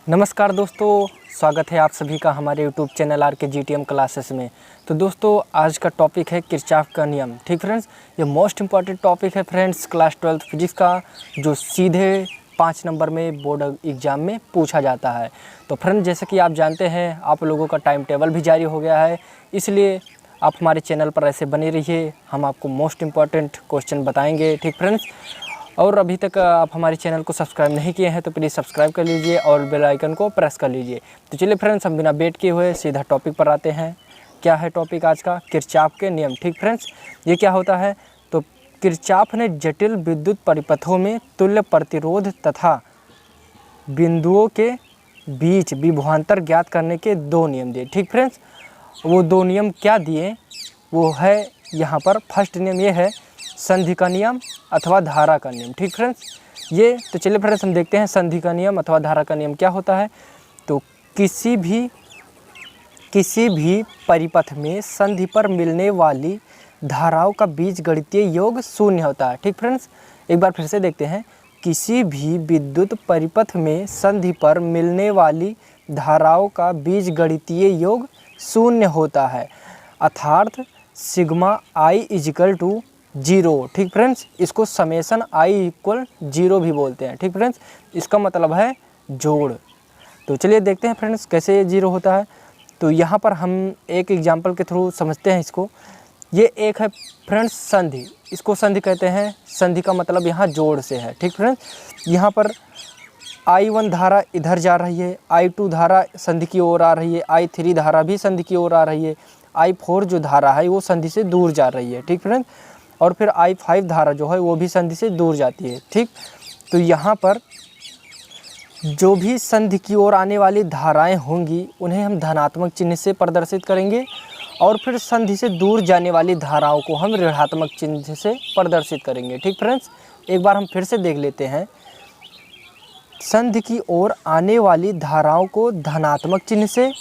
नमस्कार दोस्तों, स्वागत है आप सभी का हमारे यूट्यूब चैनल आर के GTM क्लासेस में। तो दोस्तों आज का टॉपिक है किरचॉफ का नियम। ठीक फ्रेंड्स, ये मोस्ट इम्पॉर्टेंट टॉपिक है फ्रेंड्स क्लास 12th फिजिक्स का, जो सीधे 5 नंबर में बोर्ड एग्ज़ाम में पूछा जाता है। तो फ्रेंड्स जैसे कि आप जानते हैं, आप लोगों का टाइम टेबल भी जारी हो गया है, इसलिए आप हमारे चैनल पर ऐसे बने रहिए। हम आपको मोस्ट इम्पॉर्टेंट क्वेश्चन बताएँगे। ठीक फ्रेंड्स, और अभी तक आप हमारे चैनल को सब्सक्राइब नहीं किए हैं तो प्लीज़ सब्सक्राइब कर लीजिए और बेल आइकन को प्रेस कर लीजिए। तो चलिए फ्रेंड्स, हम बिना वेट किए हुए सीधा टॉपिक पर आते हैं। क्या है टॉपिक आज का? किरचॉफ के नियम। ठीक फ्रेंड्स, ये क्या होता है? तो किरचॉफ ने जटिल विद्युत परिपथों में तुल्य प्रतिरोध तथा बिंदुओं के बीच विभवांतर ज्ञात करने के 2 नियम दिए। ठीक फ्रेंड्स, वो 2 नियम क्या दिए वो है यहाँ पर। फर्स्ट नियम ये है संधि का नियम अथवा धारा का नियम। ठीक फ्रेंड्स, ये तो चलिए फ्रेंड्स हम देखते हैं संधि का नियम अथवा धारा का नियम क्या होता है। तो किसी भी परिपथ में संधि पर मिलने वाली धाराओं का बीजगणितीय योग शून्य होता है। ठीक फ्रेंड्स, एक बार फिर से देखते हैं। किसी भी विद्युत परिपथ में संधि पर मिलने वाली धाराओं का बीजगणितीय योग शून्य होता है, अर्थात सिग्मा i इजिकल टू 0। ठीक फ्रेंड्स, इसको समेसन i इक्वल 0 भी बोलते हैं। ठीक फ्रेंड्स, इसका मतलब है जोड़। तो चलिए देखते हैं फ्रेंड्स कैसे ये 0 होता है। तो यहाँ पर हम एक एग्जांपल के थ्रू समझते हैं इसको। ये एक है फ्रेंड्स संधि, इसको संधि कहते हैं। संधि का मतलब यहाँ जोड़ से है। ठीक फ्रेंड्स, यहाँ पर I1 धारा इधर जा रही है, I2 धारा संधि की ओर आ रही है, I3 धारा भी संधि की ओर आ रही है, I4 जो धारा है वो संधि से दूर जा रही है। ठीक फ्रेंड्स, और फिर I5 धारा जो है वो भी संधि से दूर जाती है। ठीक, तो यहाँ पर जो भी संधि की ओर आने वाली धाराएं होंगी उन्हें हम धनात्मक चिन्ह से प्रदर्शित करेंगे, और फिर संधि से दूर जाने वाली धाराओं को हम ऋणात्मक चिन्ह से प्रदर्शित करेंगे। ठीक फ्रेंड्स, एक बार हम फिर से देख लेते हैं। संधि की ओर आने वाली धाराओं को धनात्मक चिन्ह से,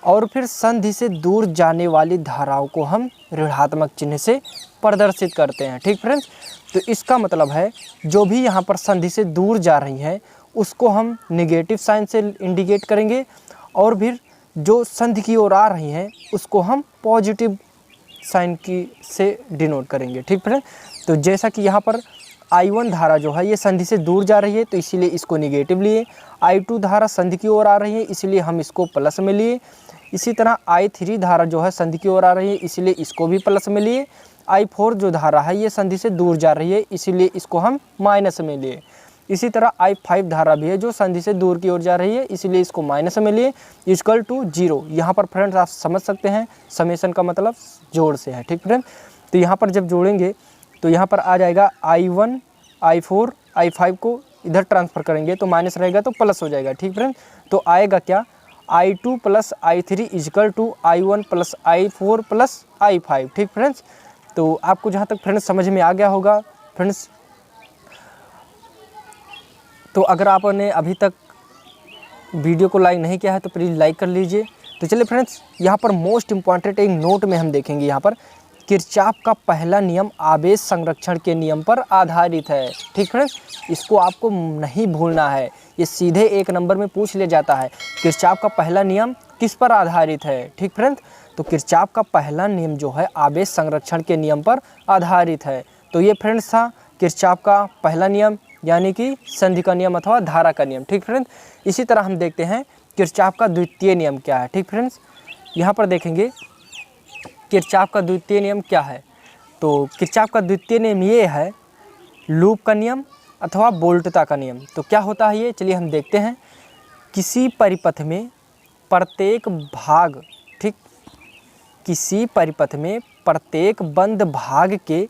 और फिर संधि से दूर जाने वाली धाराओं को हम ऋणात्मक चिन्ह से प्रदर्शित करते हैं। ठीक फ्रेंड्स, तो इसका मतलब है जो भी यहाँ पर संधि से दूर जा रही हैं उसको हम नेगेटिव साइन से इंडिकेट करेंगे, और फिर जो संधि की ओर आ रही हैं उसको हम पॉजिटिव साइन की से डिनोट करेंगे। ठीक फ्रेंड्स, तो जैसा कि यहाँ पर I1 धारा जो है ये संधि से दूर जा रही है तो इसीलिए इसको नेगेटिव लिए, I2 धारा संधि की ओर आ रही है इसलिए हम इसको प्लस में लिए, इसी तरह I3 धारा जो है संधि की ओर आ रही है इसलिए इसको भी प्लस में लिए, I4 जो धारा है ये संधि से दूर जा रही है इसीलिए इसको हम माइनस में लिए, इसी तरह I5 धारा भी है जो संधि से दूर की ओर जा रही है इसलिए इसको माइनस में लिए, इक्वल टू 0। यहाँ पर फ्रेंड्स आप समझ सकते हैं समेसन का मतलब जोड़ से है। ठीक फ्रेंड, तो यहाँ पर जब जोड़ेंगे तो यहाँ पर आ जाएगा I1 I4 I5 को इधर ट्रांसफ़र करेंगे तो माइनस रहेगा तो प्लस हो जाएगा। ठीक फ्रेंड, तो आएगा क्या I2 plus I3 equal to I1 plus I4 plus I5। ठीक फ्रेंड्स, तो आपको जहाँ तक फ्रेंड्स समझ में आ गया होगा फ्रेंड्स। तो अगर आपने अभी तक वीडियो को लाइक नहीं किया है तो प्लीज़ लाइक कर लीजिए। तो चलिए फ्रेंड्स, यहाँ पर मोस्ट इम्पॉर्टेंट एक नोट में हम देखेंगे। यहाँ पर किरचॉफ का पहला नियम आवेश संरक्षण के नियम पर आधारित है। ठीक फ्रेंड्स, इसको आपको नहीं भूलना है, ये सीधे 1 नंबर में पूछ लिया जाता है। किरचॉफ का पहला नियम किस पर आधारित है? ठीक फ्रेंड्स, तो किरचॉफ का पहला नियम जो है आवेश संरक्षण के नियम पर आधारित है। तो ये फ्रेंड्स था किरचॉफ का पहला नियम, यानी कि संधि का नियम अथवा धारा का नियम। ठीक फ्रेंड्स, इसी तरह हम देखते हैं किरचॉफ का द्वितीय नियम क्या है। ठीक फ्रेंड्स, यहाँ पर देखेंगे किरचॉफ का द्वितीय नियम क्या है। तो किरचॉफ का द्वितीय नियम ये है लूप का नियम अथवा बोल्टता का नियम। तो क्या होता है ये, चलिए हम देखते हैं। किसी परिपथ में प्रत्येक भाग, ठीक, किसी परिपथ में प्रत्येक बंद भाग के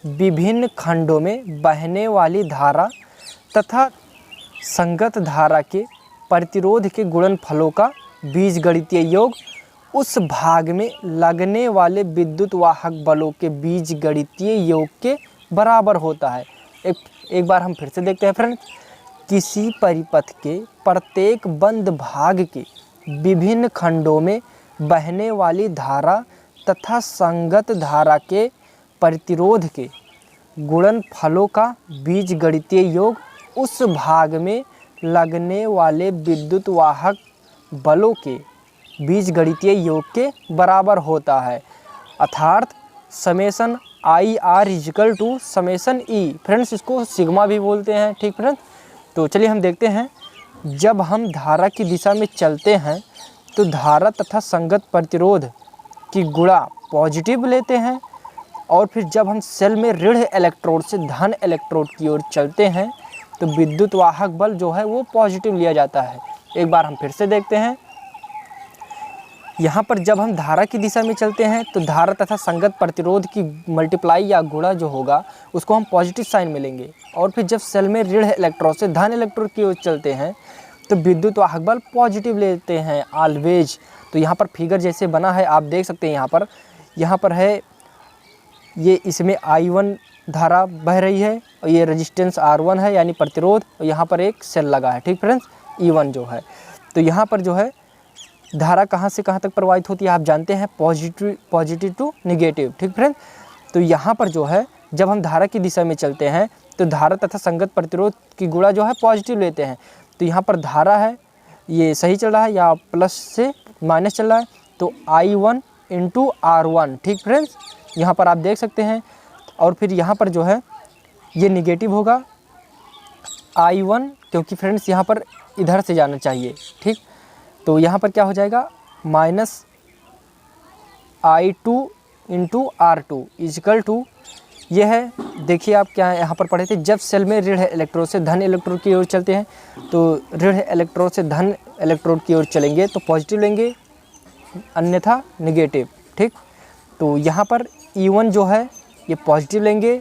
विभिन्न खंडों में बहने वाली धारा तथा संगत धारा के प्रतिरोध के गुणनफलों का बीजगणितीय योग उस भाग में लगने वाले विद्युत वाहक बलों के बीजगणितीय योग के बराबर होता है। एक बार हम फिर से देखते हैं फ्रेंड्स। किसी परिपथ के प्रत्येक बंद भाग के विभिन्न खंडों में बहने वाली धारा तथा संगत धारा के प्रतिरोध के गुणनफलों का बीजगणितीय योग उस भाग में लगने वाले विद्युत वाहक बलों के बीजगणितीय योग के बराबर होता है, अर्थात summation I R equal to summation E. Friends इसको सिग्मा भी बोलते हैं। ठीक फ्रेंड्स, तो चलिए हम देखते हैं, जब हम धारा की दिशा में चलते हैं तो धारा तथा संगत प्रतिरोध की गुणा पॉजिटिव लेते हैं, और फिर जब हम सेल में ऋण इलेक्ट्रोड से धन इलेक्ट्रोड की ओर चलते हैं तो विद्युत वाहक बल जो है वो पॉजिटिव लिया जाता है। एक बार हम फिर से देखते हैं, यहाँ पर जब हम धारा की दिशा में चलते हैं तो धारा तथा संगत प्रतिरोध की मल्टीप्लाई या गुणा जो होगा उसको हम पॉजिटिव साइन में लेंगे, और फिर जब सेल में ऋण इलेक्ट्रोड से धन इलेक्ट्रोड की ओर चलते हैं तो विद्युत वाहक बल पॉजिटिव लेते हैं ऑलवेज। तो यहाँ पर फिगर जैसे बना है आप देख सकते हैं, यहाँ पर है ये, इसमें I1 धारा बह रही है और ये रेजिस्टेंस R1 है यानी प्रतिरोध, और यहाँ पर एक सेल लगा है। ठीक फ्रेंड्स, E1 जो है, तो यहाँ पर जो है धारा कहाँ से कहाँ तक प्रवाहित होती है आप जानते हैं, पॉजिटिव टू निगेटिव। ठीक फ्रेंड्स, तो यहाँ पर जो है जब हम धारा की दिशा में चलते हैं तो धारा तथा संगत प्रतिरोध की गुणा जो है पॉजिटिव लेते हैं। तो यहाँ पर धारा है ये सही चल रहा है या प्लस से माइनस चल रहा है, तो I1 इंटू R1। ठीक फ्रेंड्स, यहाँ पर आप देख सकते हैं, और फिर यहाँ पर जो है ये निगेटिव होगा I1, क्योंकि फ्रेंड्स यहाँ पर इधर से जाना चाहिए। ठीक, तो यहाँ पर क्या हो जाएगा minus I2 into R2 is equal to, ये है, देखिए आप क्या यहाँ पर पढ़े थे, जब सेल में ऋण इलेक्ट्रोड से धन इलेक्ट्रोड की ओर चलते हैं तो ऋण इलेक्ट्रोड से धन इलेक्ट्रोड की ओर चलेंगे तो पॉजिटिव लेंगे, अन्यथा निगेटिव। ठीक, तो यहाँ पर E1 जो है ये पॉजिटिव लेंगे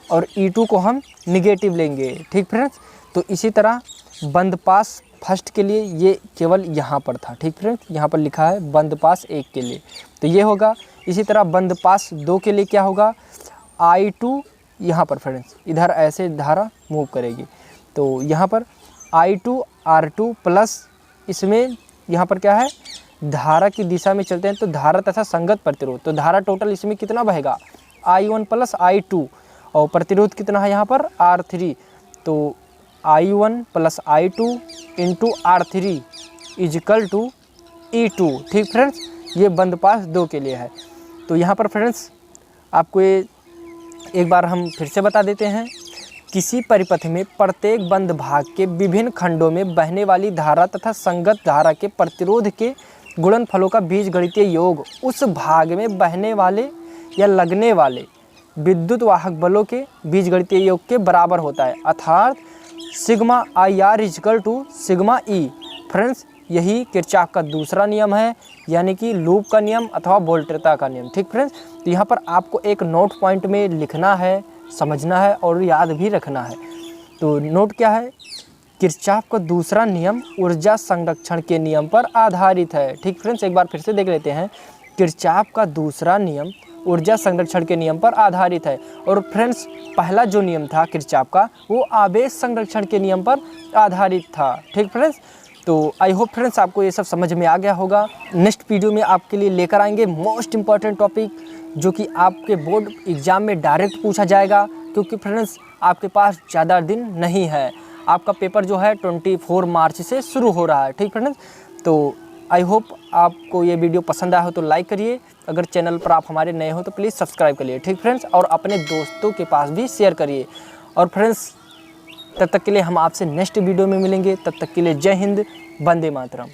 और E2 को हम निगेटिव लेंगे। ठीक फ्रेंड्स, तो इसी तरह बंद पास फर्स्ट के लिए ये केवल यहाँ पर था। ठीक फ्रेंड्स, यहाँ पर लिखा है बंद पास 1 के लिए, तो ये होगा। इसी तरह बंद पास 2 के लिए क्या होगा, I2 यहाँ पर फ्रेंड्स इधर ऐसे धारा मूव करेगी, तो यहाँ पर I2 R2 प्लस, इसमें यहाँ पर क्या है, धारा की दिशा में चलते हैं तो धारा तथा संगत प्रतिरोध, तो धारा टोटल इसमें कितना बहेगा I1 प्लस I2, और प्रतिरोध कितना है यहाँ पर R3, तो I1 plus I2 into R3 is equal to E2। ठीक फ्रेंड्स, ये बंद पास 2 के लिए है। तो यहाँ पर फ्रेंड्स आपको ये एक बार हम फिर से बता देते हैं, किसी परिपथ में प्रत्येक बंद भाग के विभिन्न खंडों में बहने वाली धारा तथा संगत धारा के प्रतिरोध के गुणनफलों का बीजगणितीय योग उस भाग में बहने वाले या लगने वाले विद्युत वाहक बलों के बीजगणितीय योग के बराबर होता है, अर्थात sigma IR equal to sigma E। Friends, यही किरचॉफ का दूसरा नियम है, यानी कि लूप का नियम अथवा वोल्टेता का नियम। ठीक फ्रेंड्स, तो यहाँ पर आपको एक नोट पॉइंट में लिखना है, समझना है और याद भी रखना है। तो नोट क्या है, किरचॉफ का दूसरा नियम ऊर्जा संरक्षण के नियम पर आधारित है। ठीक फ्रेंड्स, एक बार फिर से देख लेते हैं, किरचॉफ का दूसरा नियम ऊर्जा संरक्षण के नियम पर आधारित है, और फ्रेंड्स पहला जो नियम था किरचॉफ का वो आवेश संरक्षण के नियम पर आधारित था। ठीक फ्रेंड्स, तो आई होप फ्रेंड्स आपको ये सब समझ में आ गया होगा। नेक्स्ट वीडियो में आपके लिए लेकर आएंगे मोस्ट इम्पॉर्टेंट टॉपिक, जो कि आपके बोर्ड एग्ज़ाम में डायरेक्ट पूछा जाएगा, क्योंकि फ्रेंड्स आपके पास ज़्यादा दिन नहीं है, आपका पेपर जो है 24 मार्च से शुरू हो रहा है। ठीक फ्रेंड्स, तो आई होप आपको ये वीडियो पसंद आया हो तो लाइक करिए, अगर चैनल पर आप हमारे नए हो तो प्लीज़ सब्सक्राइब करिए। ठीक फ्रेंड्स, और अपने दोस्तों के पास भी शेयर करिए। और फ्रेंड्स तब तक के लिए हम आपसे नेक्स्ट वीडियो में मिलेंगे, तब तक के लिए जय हिंद, वंदे मातरम।